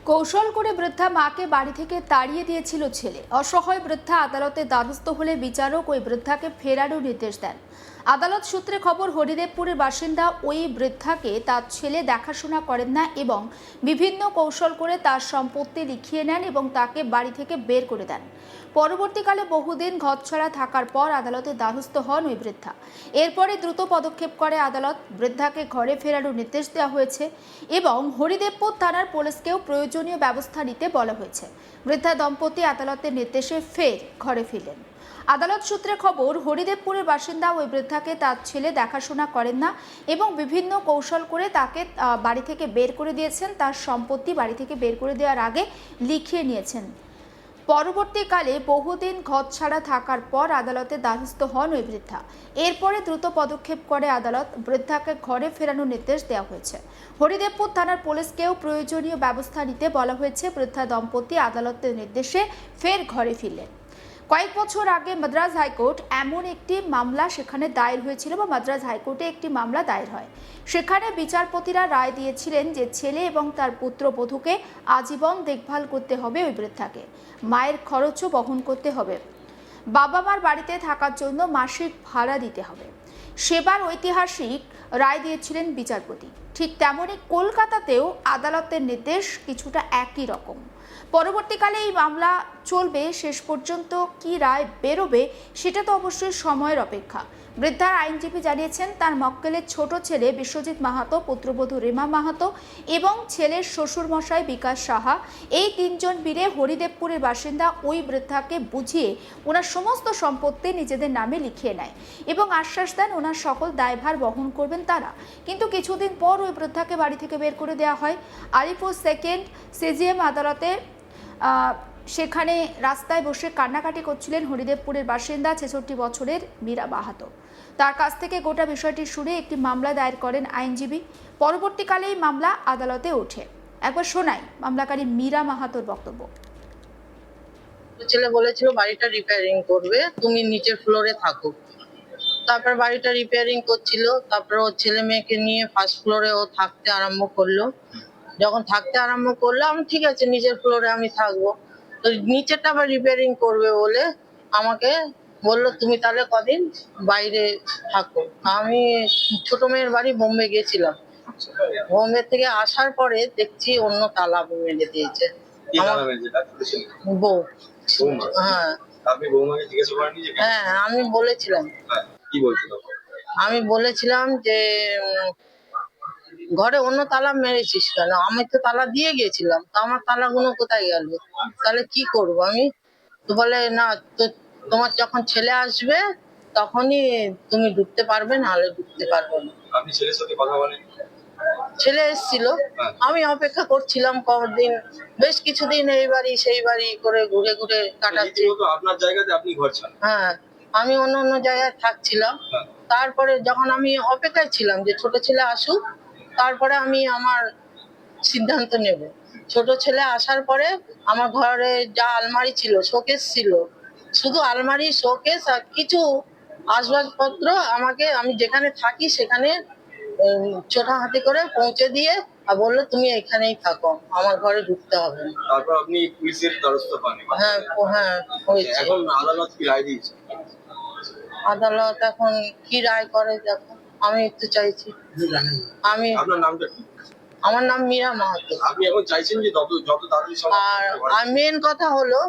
কৌশল করে বৃদ্ধা মাকে বাড়ি থেকে তাড়িয়ে দিয়েছিল ছেলে। অসহায় বৃদ্ধা আদালতে দ্বারস্থ হলে বিচারক ওই বৃদ্ধাকে ফেরারও নির্দেশ দেন। আদালত সূত্রে খবর, হরিদেবপুরের বাসিন্দা ওই বৃদ্ধাকে তার ছেলে দেখাশোনা করেন না এবং বিভিন্ন কৌশল করে তার সম্পত্তি লিখিয়ে নেন এবং তাকে বাড়ি থেকে বের করে দেন। পরবর্তীকালে বহুদিন ঘরছাড়া থাকার পর আদালতে দ্বারস্থ হন ওই বৃদ্ধা। এরপরে দ্রুত পদক্ষেপ করে আদালত, বৃদ্ধাকে ঘরে ফেরানোর নির্দেশ দেওয়া হয়েছে এবং হরিদেবপুর থানার পুলিশকেও প্রয়োজনীয় ব্যবস্থা নিতে বলা হয়েছে। বৃদ্ধা দম্পতি আদালতের নির্দেশে ফের ঘরে ফিরলেন। আদালত সূত্রে খবর, হরিদেবপুরের বাসিন্দা ওই বৃদ্ধাকে তার ছেলে দেখাশোনা করেন না এবং বিভিন্ন কৌশল করে তাকে বাড়ি থেকে বের করে দিয়েছেন। তার সম্পত্তি বাড়ি থেকে বের করে দেওয়ার আগে লিখিয়ে নিয়েছেন। পরবর্তীকালে বহুদিন ঘরছাড়া থাকার পর আদালতে দ্বারস্থ হন ওই বৃদ্ধা। এরপরে দ্রুত পদক্ষেপ করে আদালত, বৃদ্ধাকে ঘরে ফেরানোর নির্দেশ দেওয়া হয়েছে। হরিদেবপুর থানার পুলিশকেও প্রয়োজনীয় ব্যবস্থা নিতে বলা হয়েছে। বৃদ্ধা দম্পতি আদালতের নির্দেশে ফের ঘরে ফিরলেন। কয়েক বছর আগে মাদ্রাজ হাইকোর্ট এমন একটি মামলা সেখানে দায়ের হয়েছিল বা মাদ্রাজ হাইকোর্টে একটি মামলা দায়ের হয়। সেখানে বিচারপতিরা রায় দিয়েছিলেন যে ছেলে এবং তার পুত্রবধূকে আজীবন দেখভাল করতে হবে ওই বৃদ্ধাকে, মায়ের খরচও বহন করতে হবে, বাবা মার বাড়িতে থাকার জন্য মাসিক ভাড়া দিতে হবে। সেবার ঐতিহাসিক রায় দিয়েছিলেন বিচারপতি। ঠিক তেমনই কলকাতাতেও আদালতের নির্দেশ কিছুটা একই রকম। পরবর্তীকালে এই মামলা চলবে, শেষ পর্যন্ত কি রায় বেরোবে সেটা তো অবশ্যই সময়ের অপেক্ষা। বৃদ্ধার আইনজীবী জানিয়েছেন, তার মক্কেলের ছোট ছেলে বিশ্বজিৎ মাহাতো, পুত্রবধূ রিমা মাহাতো এবং ছেলের শ্বশুরমশাই বিকাশ সাহা, এই তিনজন মিলে হরিদেবপুরের বাসিন্দা ওই বৃদ্ধাকে বুঝিয়ে ওনার সমস্ত সম্পত্তি নিজেদের নামে লিখিয়ে নেয় এবং আশ্বাস দেন ওনার সকল দায়ভার বহন করবেন তারা। কিন্তু কিছুদিন পর ওই বৃদ্ধাকে বাড়ি থেকে বের করে দেওয়া হয়। আলিপুর সেকেন্ড সিজিএম আদালতে সেখানে রাস্তায় বসে কান্নাকাটি করছিলেন হরিদেবপুরের বাসিন্দা ৬৬ বছরের মীরা মাহাতো। তার কাছ থেকে গোটা বিষয়টি শুনে একটি মামলা দায়ের করেন আইনজীবী। পরবর্তীকালে এই মামলা আদালতে ওঠে। একবার শোনাই মামলাকারী মীরা মাহাতোর বক্তব্য। ছেলে বলেছিল বাড়িটা রিপেয়ারিং করবে, তুমি নিচের ফ্লোরে থাকো। তারপর বাড়িটা রিপেয়ারিং করছিল, তারপর ওর ছেলে মেয়েকে নিয়ে ফার্স্ট ফ্লোরে ও থাকতে আরম্ভ করলো। যখন থাকতে আরম্ভ করলো, আমি ঠিক আছে নিচের ফ্লোরে আমি থাকবো, তো নিচেরটা আবার রিপেয়ারিং করবে বলে আমাকে বললো তুমি তাহলে কদিন বাইরে থাকো। আমি ছোট মেয়ের বাড়ি বোম্বে গেছিলাম, বোম্বে থেকে আসার পরে দেখছি অন্য তালা মেরে দিয়েছে বউ। হ্যাঁ, হ্যাঁ আমি বলেছিলাম, আমি বলেছিলাম যে ঘরে অন্য তালা মেরেছিস কেন? আমি তো তালা দিয়ে গেছিলাম, তো আমার তালাগুলো কোথায় গেল? তাহলে কি করব আমি? তো বলে না, তো তোমার যখন ছেলে আসবে তখনই তুমি ঢুকতে পারবে, নাহলে ঢুকতে পারবে না। আপনি ছেলের সাথে কথা বলেন? ছেলে এসেছিল, আমি অপেক্ষা করছিলাম কদিন, বেশ কিছুদিন এই বাড়ি সেই বাড়ি করে ঘুরে ঘুরে কাটাচ্ছি। আপনার জায়গাতে আপনি ঘর ছাড়েন? হ্যাঁ, আমি অন্য অন্য জায়গায় থাকছিলাম। তারপরে যখন আমি অপেক্ষায় ছিলাম যে ছোট ছেলে আসুক, তারপরে আমি আমার সিদ্ধান্ত নেব। ছোট ছেলে আসার পরে আমার ঘরে যা আলমারি ছিল, শোকেস ছিল, শুধু আলমারি শোকেস আর কিছু আসবাবপত্র আমাকে, আমি যেখানে থাকি সেখানে ছোটা হাতে করে পৌঁছে দিয়ে আর বললো তুমি এখানেই থাকো, আমার ঘরে ঢুকতে হবে না। তারপর আপনি পুলিশের দ্বারস্থ হন? হ্যাঁ, হ্যাঁ হয়েছে। এখন আদালত কি রায় দিয়েছে? আদালত এখন কি রায় করে দেখো, আমি একটু চাইছি। আমি, আপনার নামটা কি? আমার নাম মীরা মাহাতো। আপনি এখন চাইছেন যে যত তাড়াতাড়ি সম্ভব। আর মেন কথা হলো,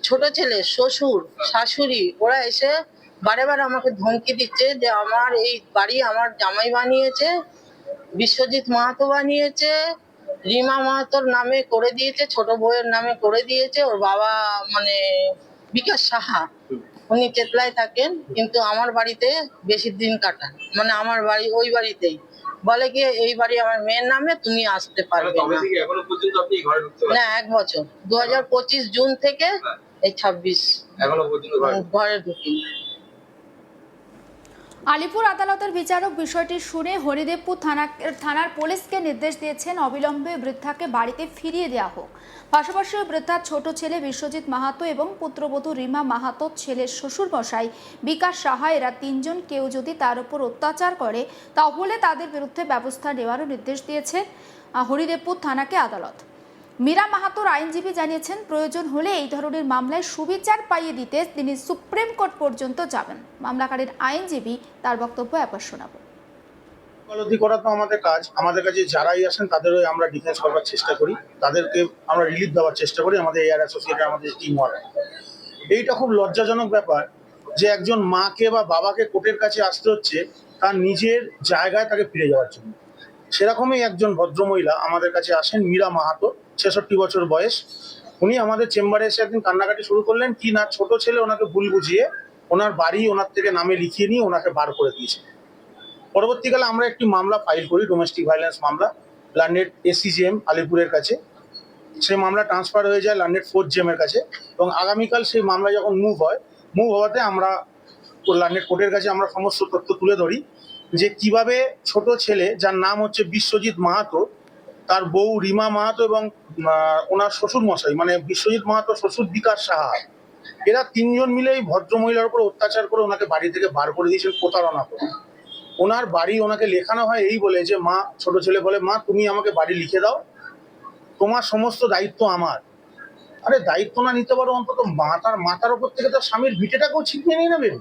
ছোট ছেলে, শ্বশুর, শাশুড়ি ওরা এসে বারে বারে আমাকে ধমকি দিচ্ছে যে আমার এই বাড়ি আমার জামাই বানিয়েছে, বিশ্বজিৎ মাহাতো বানিয়েছে, রিমা মাহাতোর নামে করে দিয়েছে, ছোট বউয়ের নামে করে দিয়েছে। ওর বাবা মানে বিকাশ সাহা, উনি চেতলায় থাকেন, কিন্তু আমার বাড়িতে বেশি দিন কাটান, মানে আমার বাড়ি ওই বাড়িতেই। বলে কি এই বাড়ি আমার মেয়ের নামে, তুমি আসতে পারবে না। এখনো পর্যন্ত আপনি ঘরে ঢুকতে পারেন না, 1 বছর, 2025 জুন থেকে এই 26 এখনো পর্যন্ত ঘরে ঢুকি। আলিপুর আদালতের বিচারক বিষয়টি শুনে হরিদেবপুর থানার পুলিশকে নির্দেশ দিয়েছেন অবিলম্বে বৃদ্ধাকে বাড়িতে ফিরিয়ে দেওয়া হোক। পাশাপাশি বৃদ্ধার ছোট ছেলে বিশ্বজিৎ মাহাতো এবং পুত্রবধূ রিমা মাহাতো, ছেলের শ্বশুরমশাই বিকাশ সাহা, এরা তিনজন কেউ যদি তার উপর অত্যাচার করে তাহলে তাদের বিরুদ্ধে ব্যবস্থা নেওয়ারও নির্দেশ দিয়েছে হরিদেবপুর থানাকে আদালত। মীরা মাহাতোর আইনজীবী জানিয়েছেন, প্রয়োজন হলে এই ধরনের মামলায় সুবিচার পাইয়ে দিতে তিনি সুপ্রিম কোর্ট পর্যন্ত যাবেন। মামলাকারীর আইনজীবী তার বক্তব্য একবার শোনাব। ওকালতি করা তো আমাদের কাজ। আমাদের কাছে যারাই আসেন তাদেরই আমরা ডিফেন্স করবার চেষ্টা করি, তাদেরকে আমরা রিলিফ দেওয়ার চেষ্টা করি। আমাদের এয়ার অ্যাসোসিয়েট আমাদের টিম ওয়ার্ক। এইটা খুব লজ্জাজনক ব্যাপার যে একজন মাকে বা বাবাকে কোর্টের কাছে আসতে হচ্ছে তার নিজের জায়গায় তাকে ফিরে যাওয়ার জন্য। সেরকমই একজন ভদ্রমহিলা আমাদের কাছে আসেন, মীরা মাহাতো, 66 বছর বয়স। উনি আমাদের চেম্বারে এসে একদিন কান্নাকাটি শুরু করলেন কি না, ছোট ছেলে ওনাকে ভুল বুঝিয়ে ওনার বাড়ি ওনার থেকে নামে লিখিয়ে নিয়ে ওনাকে বার করে দিয়েছে। পরবর্তীকালে আমরা একটি মামলা ফাইল করি, ডোমেস্টিক ভায়োলেন্স মামলা, লার্নেড এসিজিএম আলিপুরের কাছে। সেই মামলা ট্রান্সফার হয়ে যায় লার্নেড 4 জিএম এর কাছে, এবং আগামীকাল সেই মামলা যখন মুভ হওয়াতে আমরা লার্নেড কোর্টের কাছে আমরা সমস্ত তথ্য তুলে ধরি যে কিভাবে ছোট ছেলে, যার নাম হচ্ছে বিশ্বজিৎ মাহাতো, তার বউ রিমা মাহাতো এবং ওনার শ্বশুর মশাই মানে বিশ্বজিৎ মাহাতো শ্বশুর বিকাশ সাহা, এরা তিনজন মিলে এই ভদ্রমহিলার উপর অত্যাচার করে ওনাকে বাড়ি থেকে বার করে দিয়েছেন প্রতারণা করে। ওনার বাড়ি ওনাকে লেখানো হয় এই বলে যে মা, ছোট ছেলে বলে, মা তুমি আমাকে বাড়ি লিখে দাও, তোমার সমস্ত দায়িত্ব আমার। আরে দায়িত্ব না নিতে পারো অন্তত মাথার উপর থেকে তার স্বামীর ভিটেটাকেও ছিনিয়ে নিয়ে নেবেন।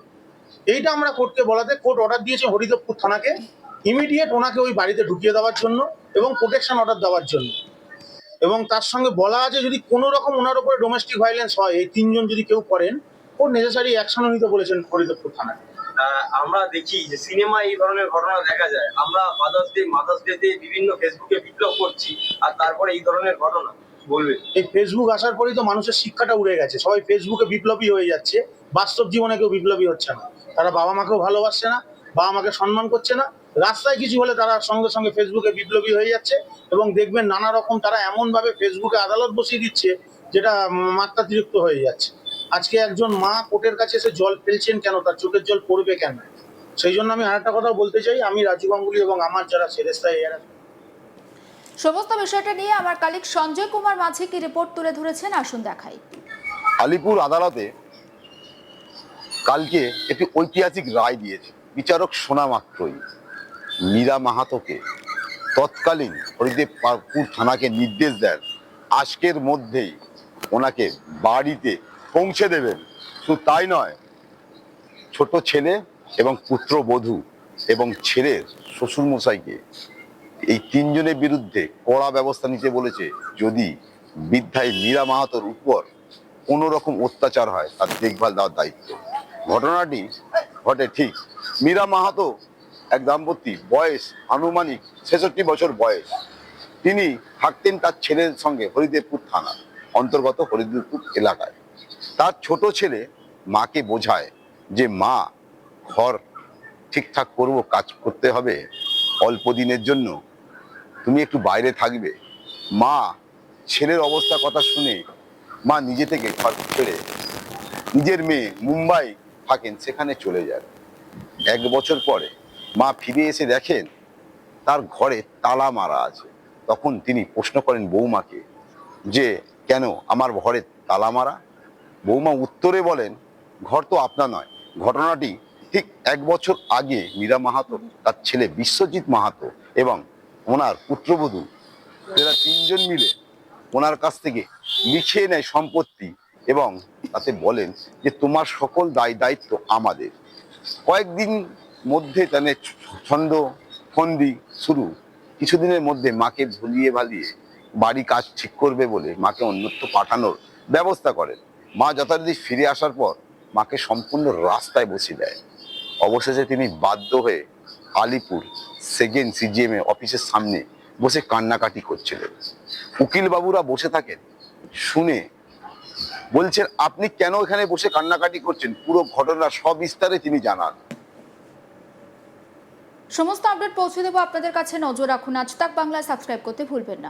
এইটা আমরা কোর্টকে বলাতে কোর্ট অর্ডার দিয়েছে হরিদেবপুর থানাকে ইমিডিয়েট ওনাকে ওই বাড়িতে ঢুকিয়ে দেওয়ার জন্য এবং প্রোটেকশন অর্ডার দেওয়ার জন্য। এবং তার সঙ্গে বলা আছে যদি কোনো রকম ওনার উপরে ডোমেস্টিক ভায়োলেন্স হয়, এই তিনজন যদি কেউ করেন, ও নেসেসারি অ্যাকশনও নিতে বলেছেন হরিদেবপুর থানায়। আমরা দেখি যে সিনেমা এই ধরনের ঘটনা দেখা যায়। আমরা মাদার্স ডেতে বিভিন্ন ফেসবুকে বিপ্লব করছি, আর তারপরে এই ধরনের ঘটনা বলবে। এই ফেসবুক আসার পরেই তো মানুষের শিক্ষাটা উড়ে গেছে, সবাই ফেসবুকে বিপ্লবী হয়ে যাচ্ছে, বাস্তব জীবনে কেউ বিপ্লবী হচ্ছে না। তারা বাবা মাকেও ভালোবাসছে না, বাবা মাকে সম্মান করছে না, রাস্তায় কিছু হলে তারা সঙ্গে সঙ্গে ফেসবুকে বিপ্লবী হয়ে যাচ্ছে। এবং দেখবেন নানা রকম তারা এমন ভাবে ফেসবুকে আদালত বসিয়ে দিচ্ছে যেটা মাত্রাতিরিক্ত হয়ে যাচ্ছে। আজকে একজন মা কোর্টের কাছে এসে জল ফেলছেন কেন, তার চোখের জল পড়বে কেন? সেই জন্য আমি আরেকটা কথা বলতে চাই, আমি রাজু গাঙ্গুলি এবং আমার যারা সেরেস্তায় এরা সমস্ত বিষয়টা নিয়ে আমার কালিক সঞ্জয় কুমার মাঝি কি রিপোর্ট তুলে ধরেছেন, আসুন দেখাই। আলিপুর আদালতে কালকে একটি ঐতিহাসিক রায় দিয়েছে। বিচারক শোনা মাত্রই মীরা মাহাতোকে তৎকালীন হরিদেবপুর থানাকে নির্দেশ দেন আজকের মধ্যেই ওনাকে বাড়িতে পৌঁছে দেবেন। শুধু তাই নয়, ছোট ছেলে এবং পুত্রবধূ এবং ছেলের শ্বশুরমশাইকে এই তিনজনের বিরুদ্ধে কড়া ব্যবস্থা নিতে বলেছে। যদি বৃদ্ধাই মীরা মাহাতোর উপর কোনো রকম অত্যাচার হয় তার দেখভাল দেওয়ার দায়িত্ব। ঘটনাটি ঘটে ঠিক মীরা মাহাতো এক দাম্পত্য, বয়স আনুমানিক 66 বছর বয়স। তিনি থাকতেন তার ছেলের সঙ্গে হরিদেবপুর থানা অন্তর্গত হরিদেবপুর এলাকায়। তার ছোট ছেলে মাকে বোঝায় যে মা, ঘর ঠিকঠাক করবো, কাজ করতে হবে, অল্প দিনের জন্য তুমি একটু বাইরে থাকবে। মা ছেলের অবস্থা কথা শুনে মা নিজে থেকে ঘর ছেড়ে নিজের মেয়ে মুম্বাই থাকেন সেখানে চলে যান। 1 বছর পরে মা ফিরে এসে দেখেন তার ঘরে তালা মারা আছে। তখন তিনি প্রশ্ন করেন বৌমাকে যে কেন আমার ঘরে তালা মারা? বৌমা উত্তরে বলেন, ঘর তো আপনার নয়। ঘটনাটি ঠিক 1 বছর আগে মীরা মাহাতো, তার ছেলে বিশ্বজিৎ মাহাতো এবং ওনার পুত্রবধূ, এরা তিনজন মিলে ওনার কাছ থেকে লিখিয়ে নেয় সম্পত্তি এবং তাতে বলেন যে তোমার সকল দায়িত্ব আমাদের। কয়েকদিন মধ্যে তাদের ছন্দ ফন্দি শুরু। কিছুদিনের মধ্যে মাকে ভুলিয়ে ভালিয়ে বাড়ি কাজ ঠিক করবে বলে মাকে অন্যত্র পাঠানোর ব্যবস্থা করেন। মা যথারীতি ফিরে আসার পর মাকে সম্পূর্ণ রাস্তায় বসিয়ে দেয়। অবশেষে তিনি বাধ্য হয়ে আলিপুর 2nd CGM অফিসের সামনে বসে কান্নাকাটি করছিলেন। উকিল বাবুরা বসে থাকেন, শুনে বলছেন আপনি কেন এখানে বসে কান্নাকাটি করছেন? পুরো ঘটনা সবিস্তারে তিনি জানান। সমস্ত আপডেট পৌঁছে দেবো আপনাদের কাছে, নজর রাখুন। আজ তাক বাংলা সাবস্ক্রাইব করতে ভুলবেন না।